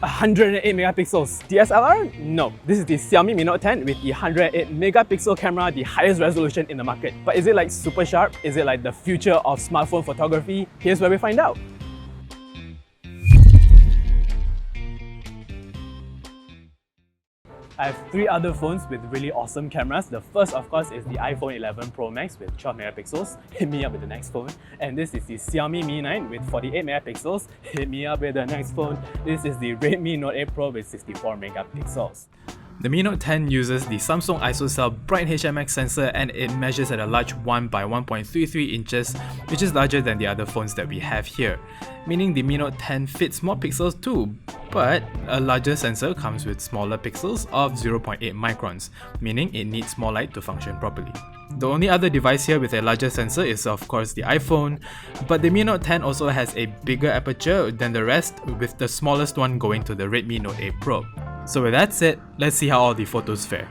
108 megapixels. DSLR? No. This is the Xiaomi Mi Note 10 with the 108 megapixel camera, the highest resolution in the market. But is it like super sharp? Is it like the future of smartphone photography? Here's where we find out. I have 3 other phones with really awesome cameras. The first, of course, is the iPhone 11 Pro Max with 12 megapixels. Hit me up with the next phone. And this is the Xiaomi Mi 9 with 48 megapixels. Hit me up with the next phone. This is the Redmi Note 8 Pro with 64 megapixels. The Mi Note 10 uses the Samsung ISOCELL Bright HMX sensor and it measures at a large 1 by 1.33 inches, which is larger than the other phones that we have here. Meaning the Mi Note 10 fits more pixels too, but a larger sensor comes with smaller pixels of 0.8 microns, meaning it needs more light to function properly. The only other device here with a larger sensor is of course the iPhone, but the Mi Note 10 also has a bigger aperture than the rest, with the smallest one going to the Redmi Note 8 Pro. So with that said, let's see how all the photos fare.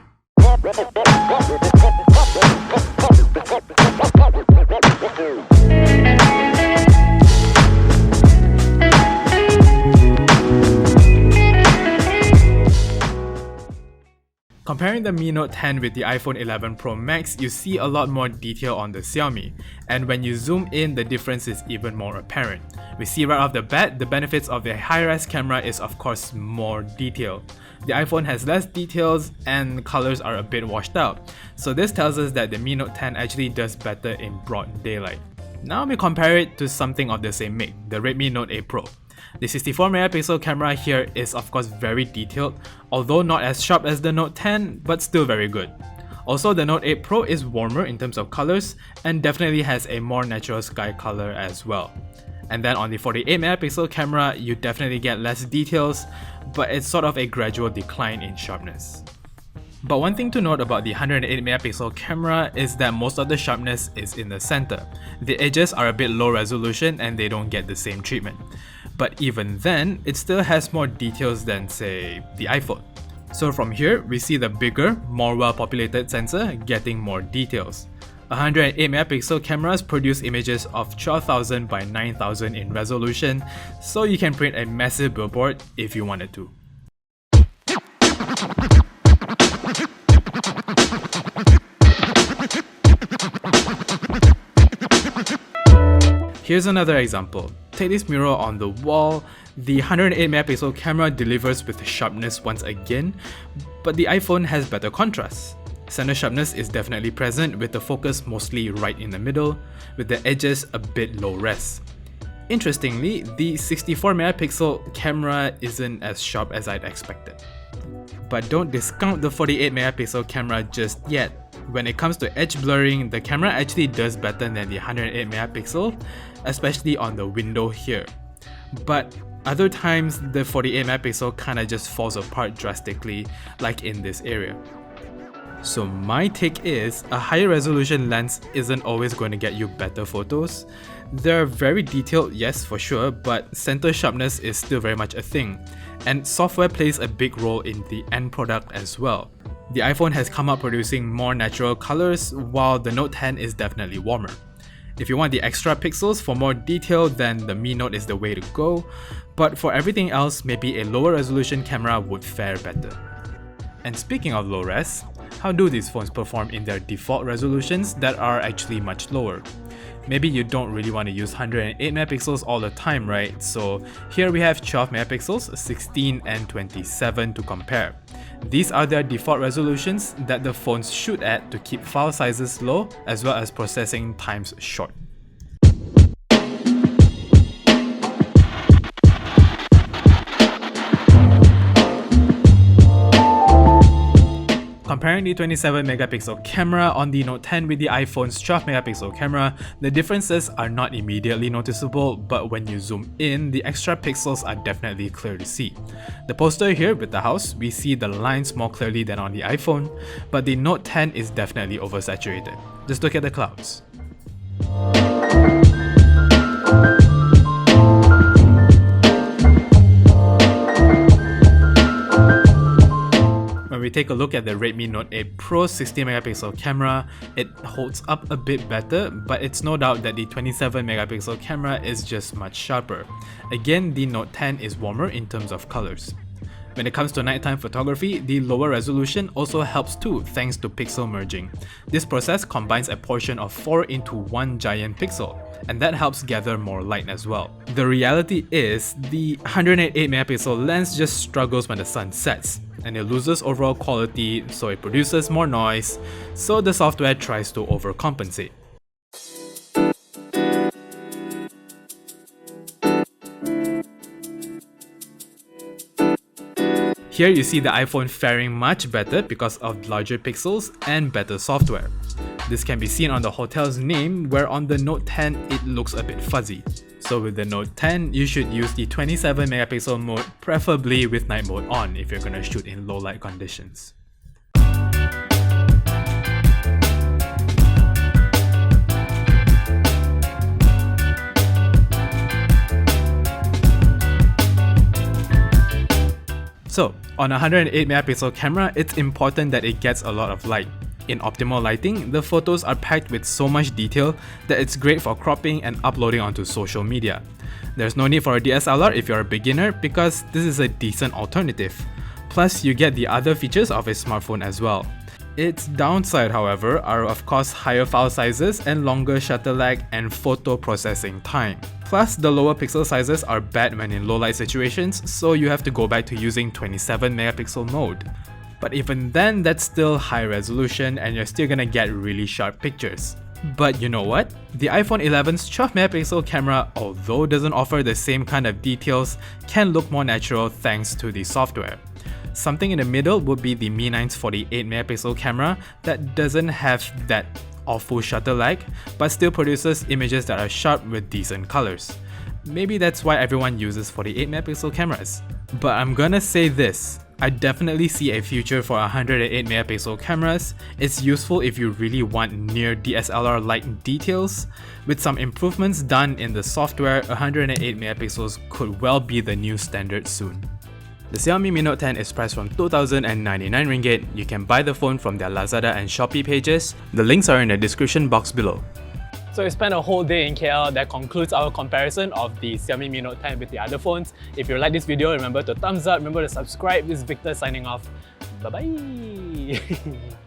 Comparing the Mi Note 10 with the iPhone 11 Pro Max, you see a lot more detail on the Xiaomi, and when you zoom in, the difference is even more apparent. We see right off the bat, the benefits of the high-res camera is of course more detail. The iPhone has less details and colors are a bit washed out, so this tells us that the Mi Note 10 actually does better in broad daylight. Now we compare it to something of the same make, the Redmi Note 8 Pro. The 64 megapixel camera here is of course very detailed, although not as sharp as the Note 10, but still very good. Also, the Note 8 Pro is warmer in terms of colors and definitely has a more natural sky color as well. And then on the 48 megapixel camera, you definitely get less details, but it's sort of a gradual decline in sharpness. But one thing to note about the 108 megapixel camera is that most of the sharpness is in the center. The edges are a bit low resolution and they don't get the same treatment. But even then, it still has more details than, say, the iPhone. So from here, we see the bigger, more well-populated sensor getting more details. 108 megapixel cameras produce images of 12,000 by 9,000 in resolution, so you can print a massive billboard if you wanted to. Here's another example. Take this mirror on the wall. The 108 megapixel camera delivers with sharpness once again, but the iPhone has better contrast. Center sharpness is definitely present with the focus mostly right in the middle, with the edges a bit low res. Interestingly, the 64 megapixel camera isn't as sharp as I'd expected. But don't discount the 48 megapixel camera just yet. When it comes to edge blurring, the camera actually does better than the 108 megapixel, especially on the window here. But other times, the 48 megapixel kinda just falls apart drastically, like in this area. So my take is, a higher resolution lens isn't always going to get you better photos. They're very detailed, yes for sure, but center sharpness is still very much a thing. And software plays a big role in the end product as well. The iPhone has come out producing more natural colors, while the Note 10 is definitely warmer. If you want the extra pixels for more detail, then the Mi Note is the way to go, but for everything else, maybe a lower resolution camera would fare better. And speaking of low res, how do these phones perform in their default resolutions that are actually much lower? Maybe you don't really want to use 108 megapixels all the time, right? So here we have 12 megapixels, 16 and 27 to compare. These are their default resolutions that the phones shoot at to keep file sizes low as well as processing times short. Comparing the 27 megapixel camera on the Note 10 with the iPhone's 12 megapixel camera, the differences are not immediately noticeable, but when you zoom in, the extra pixels are definitely clear to see. The poster here with the house, we see the lines more clearly than on the iPhone, but the Note 10 is definitely oversaturated. Just look at the clouds. When we take a look at the Redmi Note 8 Pro 60MP camera, it holds up a bit better, but it's no doubt that the 27MP camera is just much sharper. Again, the Note 10 is warmer in terms of colors. When it comes to nighttime photography, the lower resolution also helps too thanks to pixel merging. This process combines a portion of 4 into 1 giant pixel, and that helps gather more light as well. The reality is, the 108MP lens just struggles when the sun sets, and it loses overall quality, so it produces more noise, so the software tries to overcompensate. Here you see the iPhone faring much better because of larger pixels and better software. This can be seen on the hotel's name, where on the Note 10 it looks a bit fuzzy. So with the Note 10, you should use the 27MP mode, preferably with night mode on if you're gonna shoot in low light conditions. So, on a 108MP camera, it's important that it gets a lot of light. In optimal lighting, the photos are packed with so much detail that it's great for cropping and uploading onto social media. There's no need for a DSLR if you're a beginner because this is a decent alternative. Plus, you get the other features of a smartphone as well. Its downside, however, are of course higher file sizes and longer shutter lag and photo processing time. Plus, the lower pixel sizes are bad when in low light situations, so you have to go back to using 27MP mode. But even then, that's still high resolution and you're still gonna get really sharp pictures. But you know what? The iPhone 11's 12MP camera, although doesn't offer the same kind of details, can look more natural thanks to the software. Something in the middle would be the Mi 9's 48MP camera that doesn't have that awful shutter lag, but still produces images that are sharp with decent colors. Maybe that's why everyone uses 48MP cameras. But I'm gonna say this, I definitely see a future for 108MP cameras. It's useful if you really want near DSLR-like details. With some improvements done in the software, 108MP could well be the new standard soon. The Xiaomi Mi Note 10 is priced from 2,099 ringgit. You can buy the phone from their Lazada and Shopee pages. The links are in the description box below. So we spent a whole day in KL. That concludes our comparison of the Xiaomi Mi Note 10 with the other phones. If you like this video, remember to thumbs up, remember to subscribe. This is Victor signing off. Bye bye!